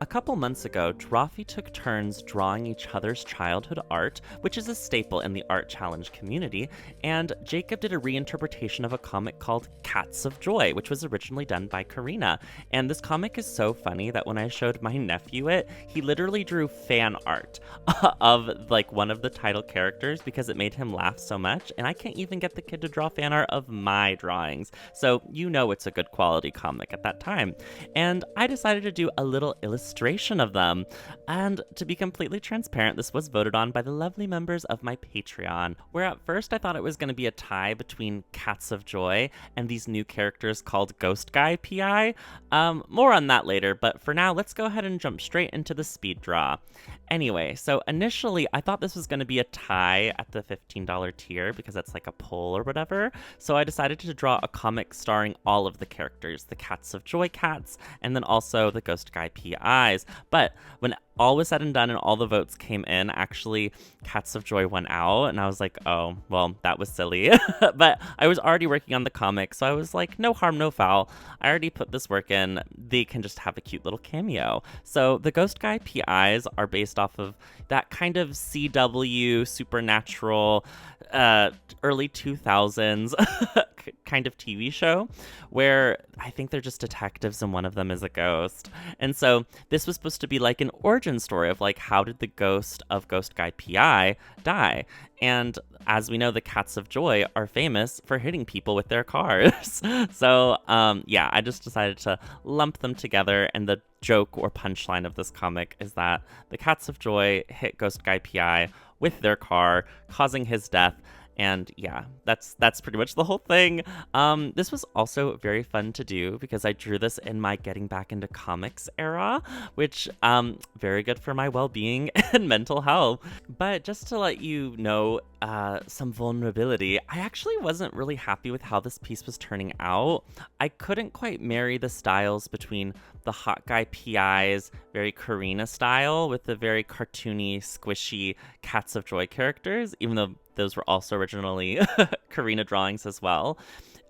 A couple months ago, Drawfee took turns drawing each other's childhood art, which is a staple in the art challenge community, and Jacob did a reinterpretation of a comic called Cats of Joy, which was originally done by Karina. And this comic is so funny that when I showed my nephew it, he literally drew fan art of like one of the title characters because it made him laugh so much, and I can't even get the kid to draw fan art of my drawings. So you know it's a good quality comic at that time. And I decided to do a little illustration of them. And to be completely transparent, this was voted on by the lovely members of my Patreon, where at first I thought it was going to be a tie between Cats of Joy and these new characters called Ghost Guy PI. More on that later, but for now, let's go ahead and jump straight into the speed draw. Anyway, so initially I thought this was going to be a tie at the $15 tier because that's like a poll or whatever. So I decided to draw a comic starring all of the characters, the Cats of Joy cats, and then also the Ghost Guy PIs. But when all was said and done and all the votes came in, actually Cats of Joy won out, and I was like, oh, well, that was silly. But I was already working on the comic, so I was like, no harm, no foul. I already put this work in. They can just have a cute little cameo. So the Ghost Guy PIs are based off of that kind of CW supernatural early 2000s kind of TV show where I think they're just detectives and one of them is a ghost. And so this was supposed to be like an origin story of like, how did the ghost of Ghost Guy PI die? And as we know, the Cats of Joy are famous for hitting people with their cars. So yeah, I just decided to lump them together, and the joke or punchline of this comic is that the Cats of Joy hit Ghost Guy PI with their car, causing his death. And yeah, that's pretty much the whole thing. This was also very fun to do because I drew this in my getting back into comics era, which very good for my well-being and mental health. But just to let you know, some vulnerability, I actually wasn't really happy with how this piece was turning out. I couldn't quite marry the styles between the hot guy PI's very Karina style with the very cartoony, squishy Cats of Joy characters, even though those were also originally Karina drawings as well.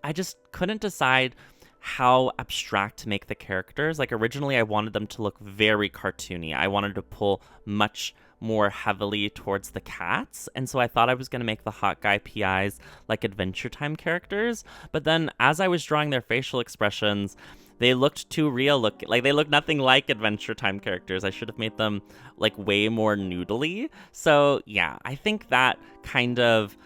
I just couldn't decide how abstract to make the characters. Like originally I wanted them to look very cartoony. I wanted to pull much more heavily towards the cats, and so I thought I was going to make the hot guy PIs like Adventure Time characters, but then as I was drawing their facial expressions, they looked too real looking. Like they looked nothing like Adventure Time characters. I should have made them like way more noodly. So yeah, I think that kind of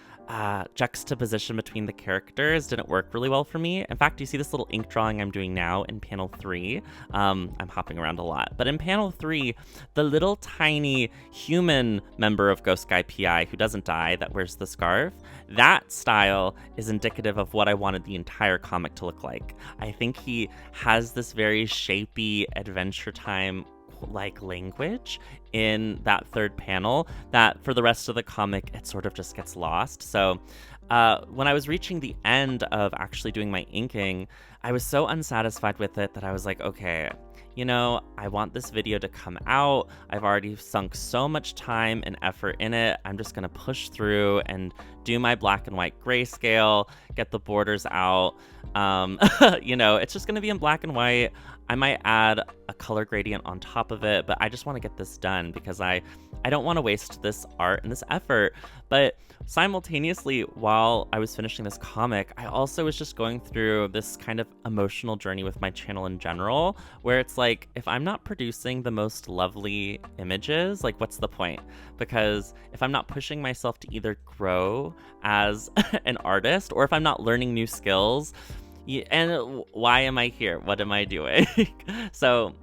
juxtaposition between the characters didn't work really well for me. In fact, you see this little ink drawing I'm doing now in panel 3. I'm hopping around a lot. But in panel 3, the little tiny human member of Ghost Guy PI who doesn't die, that wears the scarf, that style is indicative of what I wanted the entire comic to look like. I think he has this very shapy Adventure Time like language in that third panel that for the rest of the comic it sort of just gets lost. So when I was reaching the end of actually doing my inking, I was so unsatisfied with it that I was like, okay, you know, I want this video to come out. I've already sunk so much time and effort in it. I'm just going to push through and do my black and white grayscale, get the borders out. You know, it's just going to be in black and white. I might add a color gradient on top of it, but I just want to get this done because I don't want to waste this art and this effort. But simultaneously, while I was finishing this comic, I also was just going through this kind of emotional journey with my channel in general, where it's like, if I'm not producing the most lovely images, like what's the point? Because if I'm not pushing myself to either grow as an artist, or if I'm not learning new skills, and why am I here? What am I doing? So,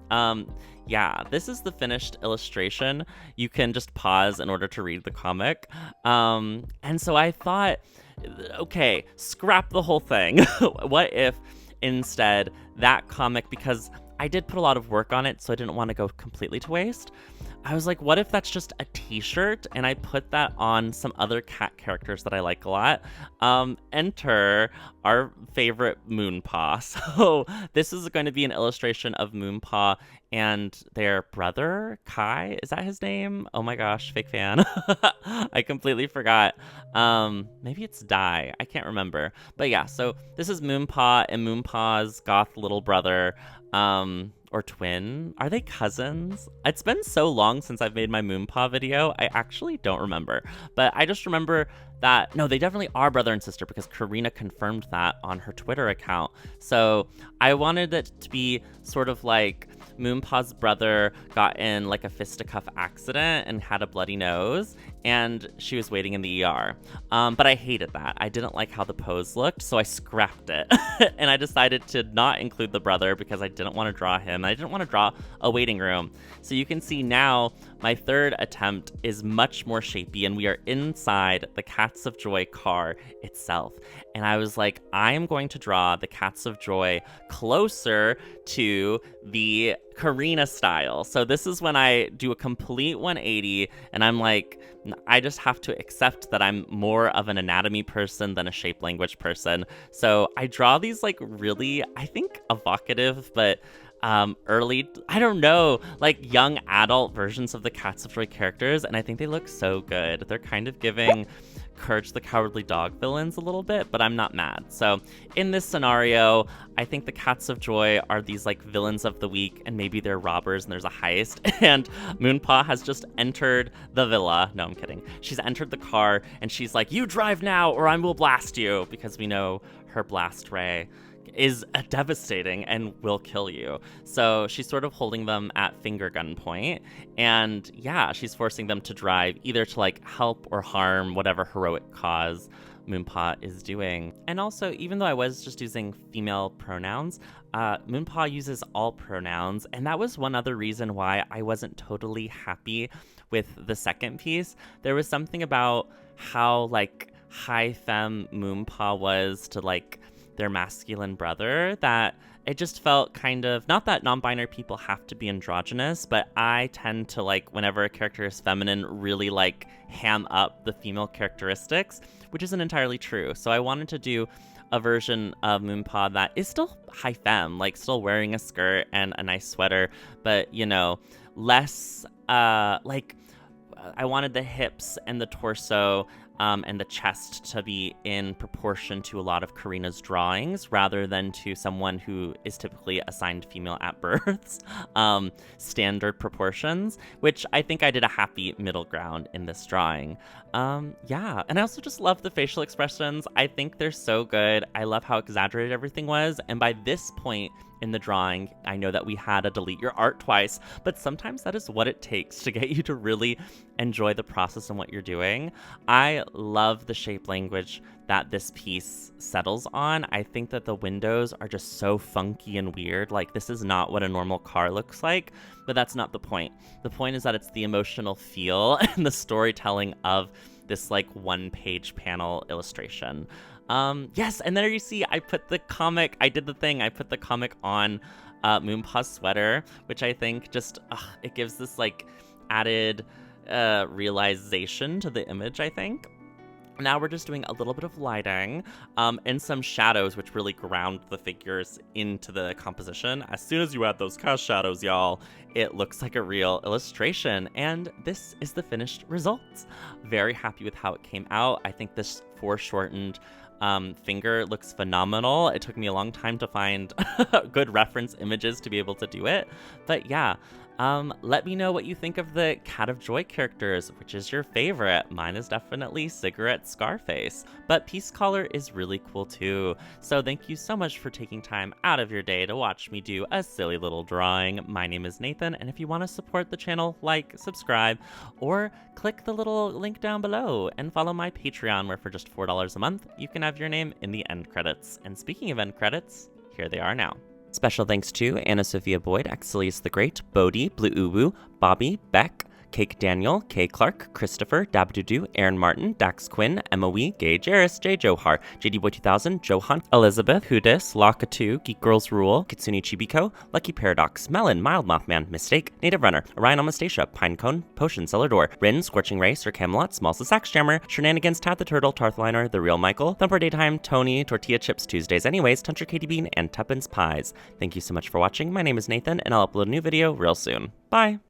yeah, this is the finished illustration. You can just pause in order to read the comic. And so I thought, okay, scrap the whole thing. What if instead that comic, because I did put a lot of work on it, so I didn't want to go completely to waste. I was like, what if that's just a t-shirt and I put that on some other cat characters that I like a lot? Enter our favorite Moonpaw. So this is going to be an illustration of Moonpaw and their brother, Kai. Is that his name? Oh my gosh, fake fan. I completely forgot. Maybe it's Dai. I can't remember. But yeah, so this is Moonpaw and Moonpaw's goth little brother. or twin. Are they cousins? It's been so long since I've made my Moonpaw video, I actually don't remember. But I just remember that, no, they definitely are brother and sister because Karina confirmed that on her Twitter account. So I wanted it to be sort of like Moonpaw's brother got in like a fisticuff accident and had a bloody nose, and she was waiting in the ER. But I hated that. I didn't like how the pose looked, so I scrapped it. And I decided to not include the brother because I didn't want to draw him. I didn't want to draw a waiting room. So you can see now my third attempt is much more shapy, and we are inside the Cats of Joy car itself. And I was like, I am going to draw the Cats of Joy closer to the Karina style. So this is when I do a complete 180, and I'm like, I just have to accept that I'm more of an anatomy person than a shape language person. So I draw these like really, I think, evocative, but early, I don't know, like young adult versions of the Cats of Joy characters, and I think they look so good. They're kind of giving Courage the Cowardly Dog villains a little bit, but I'm not mad. So in this scenario, I think the Cats of Joy are these like villains of the week, and maybe they're robbers and there's a heist, and Moonpaw has just entered the villa. No, I'm kidding. She's entered the car, and she's like, you drive now or I will blast you, because we know her blast ray is devastating and will kill you. So she's sort of holding them at finger gun point, and yeah, she's forcing them to drive either to like help or harm whatever heroic cause Moonpaw is doing. And also, even though I was just using female pronouns, Moonpaw uses all pronouns, and that was one other reason why I wasn't totally happy with the second piece. There was something about how like high femme Moonpaw was to like their masculine brother that it just felt kind of, not that non-binary people have to be androgynous, but I tend to like, whenever a character is feminine, really like ham up the female characteristics, which isn't entirely true. So I wanted to do a version of Moonpaw that is still high femme, like still wearing a skirt and a nice sweater, but you know, less like I wanted the hips and the torso and the chest to be in proportion to a lot of Karina's drawings, rather than to someone who is typically assigned female at births, standard proportions, which I think I did a happy middle ground in this drawing. Yeah, and I also just love the facial expressions. I think they're so good. I love how exaggerated everything was, and by this point in the drawing, I know that we had to delete your art twice, but sometimes that is what it takes to get you to really enjoy the process and what you're doing. I love the shape language that this piece settles on. I think that the windows are just so funky and weird. Like, this is not what a normal car looks like, but that's not the point. The point is that it's the emotional feel and the storytelling of this like one-page panel illustration. Yes, and there you see, I put the comic, I did the thing, I put the comic on Moonpaw's sweater, which I think just, it gives this like added realization to the image, I think. Now we're just doing a little bit of lighting and some shadows, which really ground the figures into the composition. As soon as you add those cast shadows, y'all, it looks like a real illustration. And this is the finished results. Very happy with how it came out. I think this foreshortened finger looks phenomenal. It took me a long time to find good reference images to be able to do it. But yeah, let me know what you think of the Cat of Joy characters. Which is your favorite? Mine is definitely Cigarette Scarface, but Peace Collar is really cool too. So thank you so much for taking time out of your day to watch me do a silly little drawing. My name is Nathan, and if you want to support the channel, like, subscribe, or click the little link down below and follow my Patreon, where for just $4 a month, you can have your name in the end credits. And speaking of end credits, here they are now. Special thanks to Anna Sophia Boyd, Axelius the Great, Bodhi, Blue Uwu, Bobby, Beck, Cake Daniel, K Clark, Christopher, Dabdudu, Aaron Martin, Dax Quinn, Emma Wee, Gay Jarris, J Johar, JD Boy 2000, Johan, Elizabeth, Hudis, Laka2, Geek Girls Rule, Kitsune Chibiko, Lucky Paradox, Melon, Mild Mothman, Mistake, Native Runner, Orion Amastasia, Pinecone, Potion, Cellar Door, Rin, Scorching Ray, Sir Camelot, Small Sax Jammer, Shenanigans, Tad the Turtle, Tarthliner, The Real Michael, Thumper Daytime, Tony, Tortilla Chips Tuesdays Anyways, Tuncher Katie Bean, and Tuppence Pies. Thank you so much for watching. My name is Nathan, and I'll upload a new video real soon. Bye!